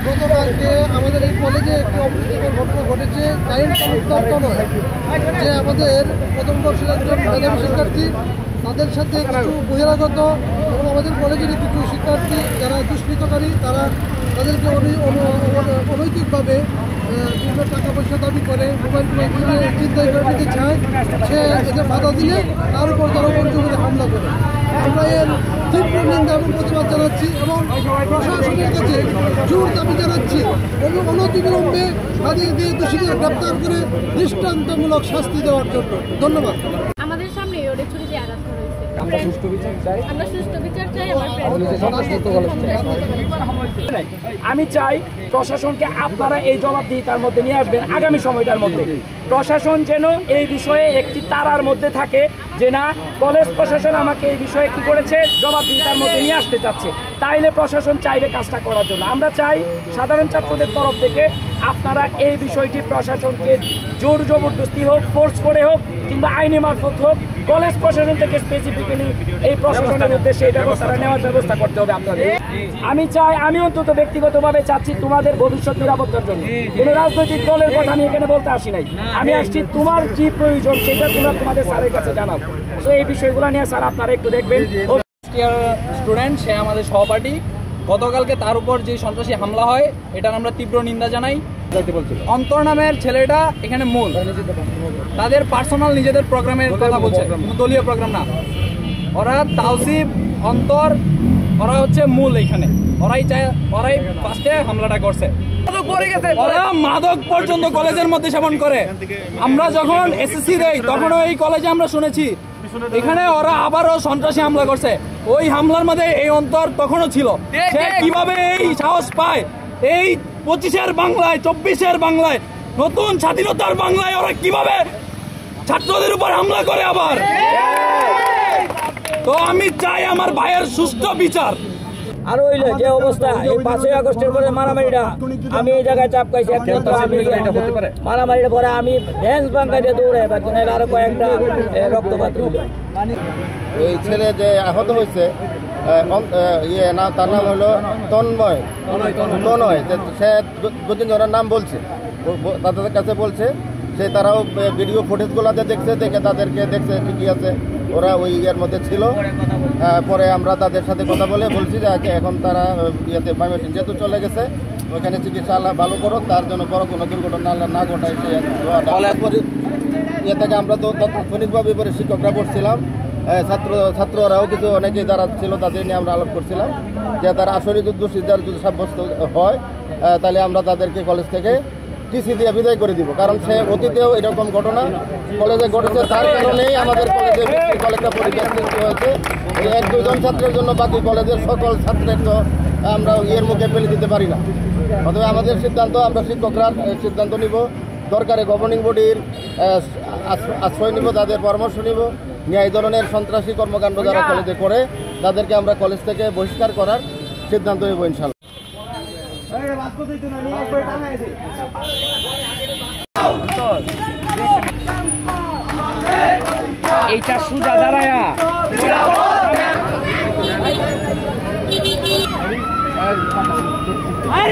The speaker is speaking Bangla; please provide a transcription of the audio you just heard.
গতকালকে আমাদের এই কলেজে একটি অপ্রীতিকর ঘটনা ঘটেছে। কাহিনী চমৎকার নয় যে আমাদের প্রথম বর্ষের একজন মেধাবী শিক্ষার্থী তাদের সাথে কিছু বহিরাগত এবং আমাদের কলেজের কিছু শিক্ষার্থী যারা দুষ্কৃতকারী তারা তাদেরকে অনৈতিকভাবে বিভিন্ন টাকা পয়সা দাবি করে মোবাইল চিন্তায় করে নিতে চায়। সে এদের বাধা দিলে তার উপর তারা পঞ্চমে হামলা করে। আমরা এর তীব্র নিন্দা এবং প্রতিবাদ জানাচ্ছি এবং প্রশাসনের কাছে জোর দাবি জানাচ্ছি এবং অনতিবিলম্বে তাদেরকে দোষীদের গ্রেপ্তার করে দৃষ্টান্তমূলক শাস্তি দেওয়ার জন্য। ধন্যবাদ। আমাদের সামনে রোডে ছুরি দিয়ে আঘাত করা হয়েছে। আমরা সুষ্ঠু বিচার চাই। আমি চাই প্রশাসনকে আপনারা এই জবাবদিহিতার মধ্যে নিয়ে আসবেন আগামী সময়টার মধ্যে। প্রশাসন যেন এই বিষয়ে একটি তারার মধ্যে থাকে যে না কলেজ প্রশাসন আমাকে এই বিষয়ে কি করেছে জবাবদিহিতার মধ্যে নিয়ে আসতে চাচ্ছে, তাইলে প্রশাসন চাইবে কাজটা করার জন্য। আমরা চাই সাধারণ ছাত্রদের তরফ থেকে আপনারা এই বিষয়টি প্রশাসনকে জোর জবরদস্তি হোক, ফোর্স করে হোক কিংবা আইনি মারফত হোক, কলেজ প্রশাসন থেকে স্পেসিফিক্যালি এই প্রশাসনের উদ্দেশ্যে এই ব্যবস্থাটা নেওয়ার ব্যবস্থা করতে হবে আপনাদের। আমি চাই, আমি অন্তত ব্যক্তিগতভাবে চাচ্ছি তোমাদের ভবিষ্যৎ নিরাপত্তার জন্য। কোনো রাজনৈতিক দলের কথা আমি এখানে বলতে আসি নাই, আমি আসছি তোমার কি প্রয়োজন সেটা তোমরা তোমাদের স্যারের কাছে জানাও। তো এই বিষয়গুলো নিয়ে স্যার আপনারা একটু দেখবেন। স্টুডেন্ট সে আমাদের সহপাঠী, গতকালকে তার উপর যে সন্ত্রাসী হামলা হয় এটার আমরা তীব্র নিন্দা জানাই। অন্তর নামের ছেলেটা এখানে মূল, তাদের পার্সোনাল নিজেদের প্রোগ্রামের কথা বলছে, দলীয় প্রোগ্রাম না। ওরা তাওসিফ, অন্তর, ওরা হচ্ছে মূল এখানে, ওরাই ফার্স্টে হামলাটা করছে। ওরা মাদক পর্যন্ত কলেজের মধ্যে সেবন করে। আমরা যখন এসএসসি দেই তখনও এই কলেজে আমরা শুনেছি এখানে ওরা আবারও সন্ত্রাসী হামলা করছে। ওই হামলার মধ্যে এই অন্তর তখনও ছিল। সে কিভাবে এই সাহস পায় এই 25-এর বাংলায়, 24-এর বাংলায়, নতুন স্বাধীনতার বাংলায় ওরা কিভাবে ছাত্রদের উপর হামলা করে আবার। তো আমি চাই আমার ভাইয়ের সুষ্ঠু বিচার। আর হইলে যে অবস্থা এই 5ই আগস্টের পরে মারামারিটা, আমি এই জায়গায় চাপ খাইছি মারামারিটা পরে আমি ভ্যান্স বাঙ্কা দিয়ে দৌড়ে আরো কয়েকটা রক্তপাত হইল। এই ছেলে যে আহত হয়েছে তার নাম হলো তন্ময়। সে 2-3 জনের নাম বলছে, তাদের কাছে বলছে সে তারাও ভিডিও ফুটেজগুলোতে দেখছে, দেখে তাদেরকে দেখছে ঠিকই আছে ওরা ওই ইয়ের মধ্যে ছিল। পরে আমরা তাদের সাথে কথা বলে বলছি যে এখন তারা ইয়েতে ময়মনসিংহ যেহেতু চলে গেছে ওইখানে চিকিৎসা ভালো করো, তার জন্য বড় কোনো দুর্ঘটনা না ঘটায় সে ইয়ে থেকে আমরা তো তাৎক্ষণিকভাবে পরে শিক্ষকরা পড়ছিলাম, ছাত্ররাও কিছু অনেকে যারা ছিল তাদের নিয়ে আমরা আলাপ করছিলাম যে তারা আসলে দোষীদের যদি সাব্যস্ত হয় তাহলে আমরা তাদেরকে কলেজ থেকে টিসি দিয়ে বিদায় করে দিব। কারণ সে অতীতেও এরকম ঘটনা কলেজে ঘটেছে, তার কারণেই আমাদের কলেজে কলেজটা পরীক্ষা সৃষ্টি হয়েছে। 1-2 জন ছাত্রের জন্য বাকি কলেজের সকল ছাত্রের তো আমরা ইয়ের মুখে ফেলে দিতে পারি না। অথবা আমাদের সিদ্ধান্ত, আমরা শিক্ষকরা সিদ্ধান্ত নিব, দরকারে গভর্নিং বডির আশ্রয় নিব, তাদের পরামর্শ নিব। এই ধরনের সন্ত্রাসী কর্মকাণ্ড যারা কলেজে করে তাদেরকে আমরা কলেজ থেকে বহিষ্কার করার সিদ্ধান্ত নেব ইনশাল্লাহ। এইটা সুজা দাঁড়ায়া আরে